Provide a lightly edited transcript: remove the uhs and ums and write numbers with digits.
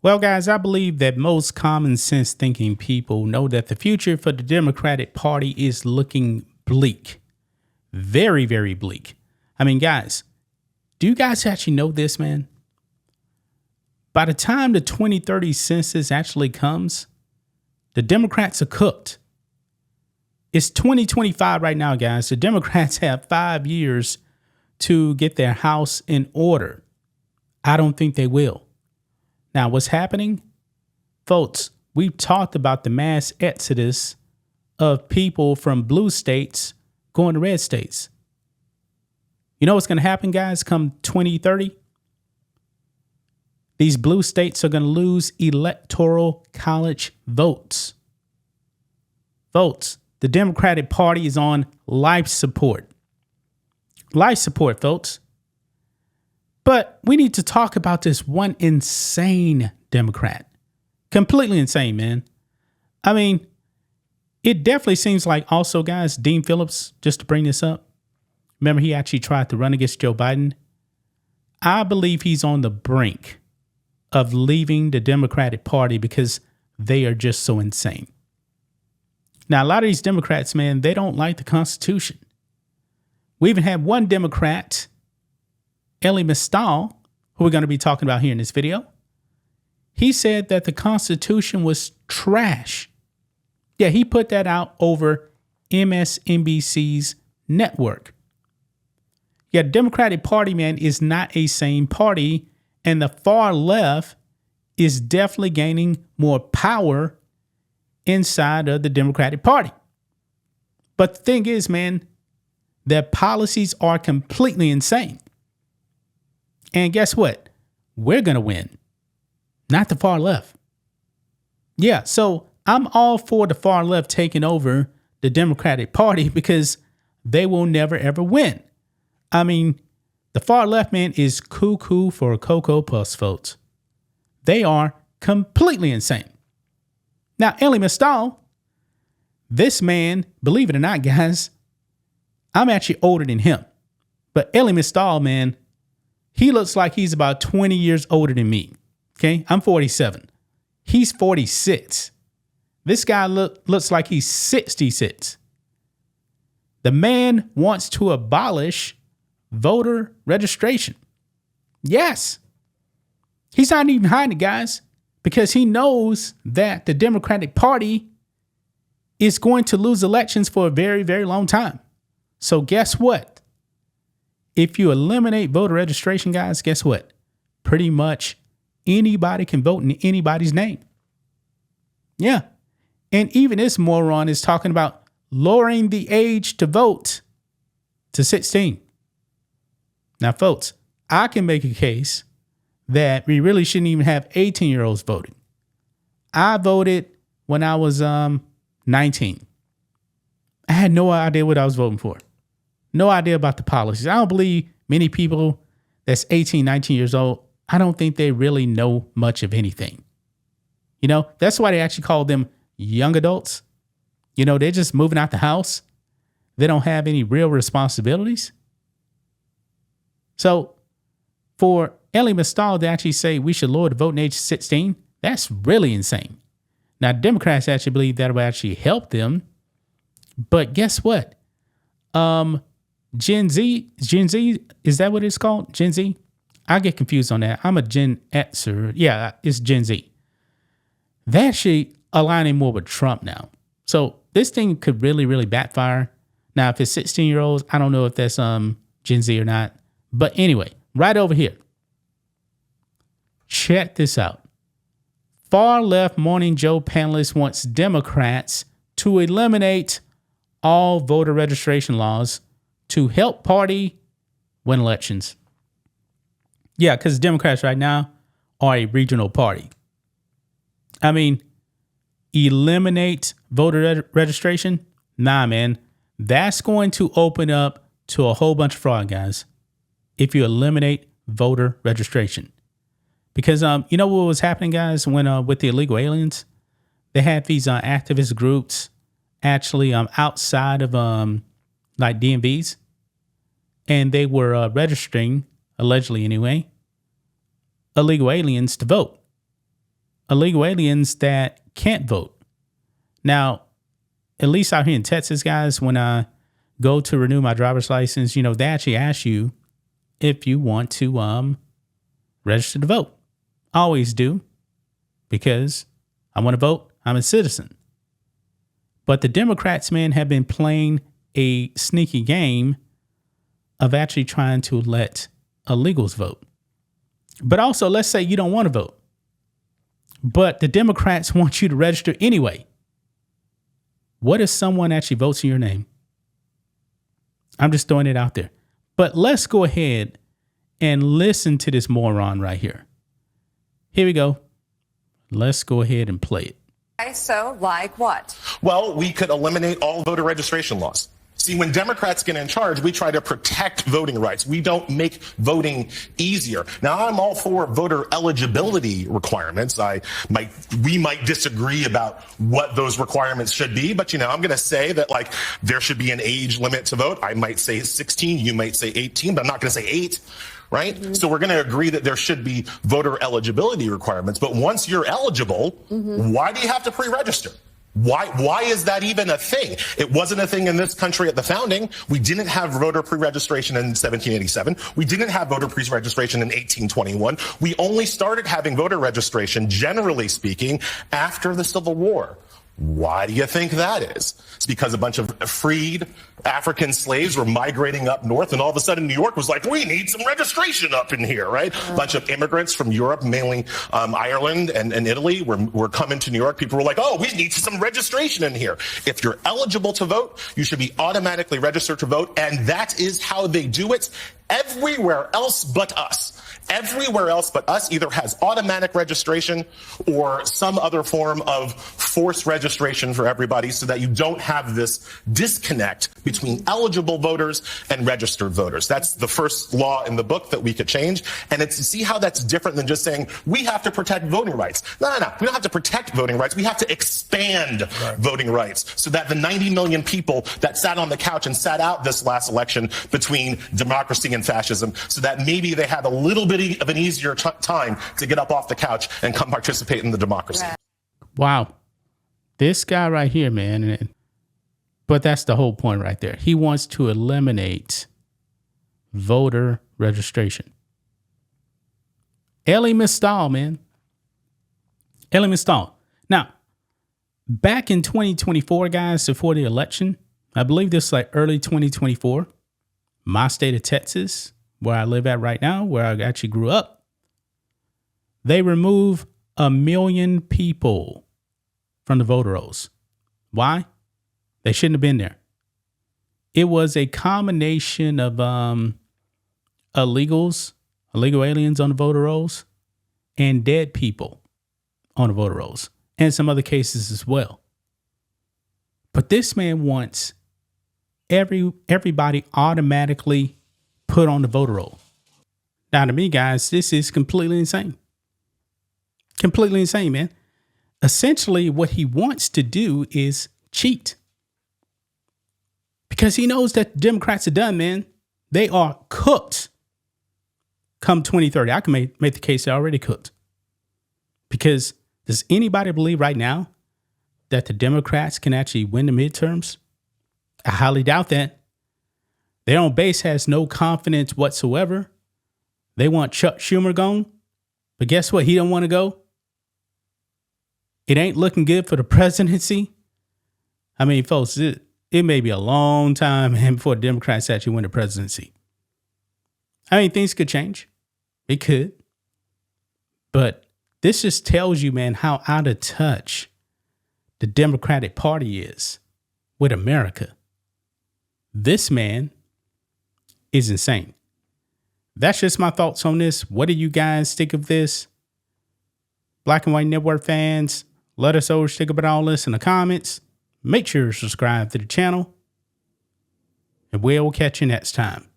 Well, guys, I believe that most common sense thinking people know that the future for the Democratic Party is looking bleak. Very, very bleak. I mean, guys, do you guys actually know this, man? By the time the 2030 census actually comes, the Democrats are cooked. It's 2025 right now, guys. The Democrats have 5 years to get their house in order. I don't think they will. Now, what's happening? Folks, we've talked about the mass exodus of people from blue states going to red states. You know what's going to happen, guys, come 2030? These blue states are going to lose electoral college votes. Votes. The Democratic Party is on life support. Life support, folks. But we need to talk about this one insane Democrat. Completely insane, man. I mean, it definitely seems like also, guys, Dean Phillips, just to bring this up. Remember, he actually tried to run against Joe Biden. I believe he's on the brink of leaving the Democratic Party because they are just so insane. Now, a lot of these Democrats, man, they don't like the Constitution. We even had one Democrat, Elie Mystal, who we're going to be talking about here in this video. He said that the Constitution was trash. Yeah, he put that out over MSNBC's network. Yeah, the Democratic Party, man, is not a sane party, and the far left is definitely gaining more power inside of the Democratic Party. But the thing is, man, their policies are completely insane. And guess what? We're going to win, not the far left. Yeah, so I'm all for the far left taking over the Democratic Party because they will never, ever win. I mean, the far left, man, is cuckoo for a Cocoa Puffs, folks. They are completely insane. Now, Elie Mystal, this man, believe it or not, guys, I'm actually older than him. But Elie Mystal, man, he looks like he's about 20 years older than me. Okay, I'm 47. He's 46. This guy looks like he's 66. The man wants to abolish voter registration. Yes. He's not even hiding it, guys, because he knows that the Democratic Party is going to lose elections for a very, very long time. So guess what? If you eliminate voter registration, guys, guess what? Pretty much anybody can vote in anybody's name. Yeah. And even this moron is talking about lowering the age to vote to 16. Now, folks, I can make a case that we really shouldn't even have 18-year-olds voting. I voted when I was 19. I had no idea what I was voting for. No idea about the policies. I don't believe many people that's 18, 19 years old, I don't think they really know much of anything. You know, that's why they actually call them young adults. You know, they're just moving out the house. They don't have any real responsibilities. So for Elie Mystal to actually say we should lower the voting age to 16, that's really insane. Now, Democrats actually believe that will actually help them. But guess what? Gen Z, is that what it's called? Gen Z? I get confused on that. I'm a Gen Xer. Yeah, it's Gen Z. They're actually aligning more with Trump now. So this thing could really, really backfire. Now, if it's 16-year-olds, I don't know if that's Gen Z or not. But anyway, right over here. Check this out. Far left Morning Joe panelist wants Democrats to eliminate all voter registration laws to help party win elections. Yeah, because Democrats right now are a regional party. I mean, eliminate voter registration? Nah, man. That's going to open up to a whole bunch of fraud, guys, if you eliminate voter registration. Because, you know what was happening, guys, when with the illegal aliens? They had these activist groups actually outside of like DMVs, and they were registering, allegedly anyway, illegal aliens to vote. illegal aliens that can't vote. Now, at least out here in Texas, guys, when I go to renew my driver's license, they actually ask you if you want to register to vote. I always do, because I want to vote. I'm a citizen. But the Democrats, man, have been playing a sneaky game of actually trying to let illegals vote. But also, let's say you don't want to vote, but the Democrats want you to register anyway. What if someone actually votes in your name? I'm just throwing it out there. But let's go ahead and listen to this moron right here. Here we go. Let's go ahead and play it. So, like what? Well, we could eliminate all voter registration laws. See, when Democrats get in charge, we try to protect voting rights. We don't make voting easier. Now, I'm all for voter eligibility requirements. We might disagree about what those requirements should be, but I'm going to say that there should be an age limit to vote. I might say 16, you might say 18, but I'm not going to say 8. Right? Mm-hmm. So we're going to agree that there should be voter eligibility requirements. But once you're eligible, why do you have to pre-register? Why is that even a thing? It wasn't a thing in this country at the founding. We didn't have voter pre-registration in 1787. We didn't have voter pre-registration in 1821. We only started having voter registration, generally speaking, after the Civil War. Why do you think that is? It's because a bunch of freed African slaves were migrating up north, and all of a sudden New York was like, we need some registration up in here, right? A bunch of immigrants from Europe, mainly Ireland and Italy, were coming to New York. People were like, oh, we need some registration in here. If you're eligible to vote, you should be automatically registered to vote, and that is how they do it everywhere else but us. Everywhere else but us either has automatic registration or some other form of forced registration for everybody, so that you don't have this disconnect between eligible voters and registered voters. That's the first law in the book that we could change. And it's to see how that's different than just saying we have to protect voting rights. No. We don't have to protect voting rights. We have to expand voting rights so that the 90 million people that sat on the couch and sat out this last election between democracy and fascism, so that maybe they have a little bit of an easier time to get up off the couch and come participate in the democracy. Wow. This guy right here, man. But that's the whole point right there. He wants to eliminate voter registration. Elie Mystal, man. Elie Mystal. Now, back in 2024, guys, before the election, I believe this is early 2024, my state of Texas, where I live at right now, where I actually grew up, they remove 1 million people from the voter rolls. Why? They shouldn't have been there. It was a combination of illegal aliens on the voter rolls, and dead people on the voter rolls, and some other cases as well. But this man wants everybody automatically put on the voter roll. Now, to me, guys, this is completely insane. Completely insane, man. Essentially, what he wants to do is cheat. Because he knows that the Democrats are done, man. They are cooked come 2030. I can make the case they're already cooked. Because does anybody believe right now that the Democrats can actually win the midterms? I highly doubt that. Their own base has no confidence whatsoever. They want Chuck Schumer gone. But guess what? He don't want to go. It ain't looking good for the presidency. I mean, folks, it may be a long time before the Democrats actually win the presidency. I mean, things could change. It could. But this just tells you, man, how out of touch the Democratic Party is with America. This man is insane. That's just my thoughts on this. What do you guys think of this? Black and White Network fans, let us know what you think about all this in the comments. Make sure to subscribe to the channel, and we'll catch you next time.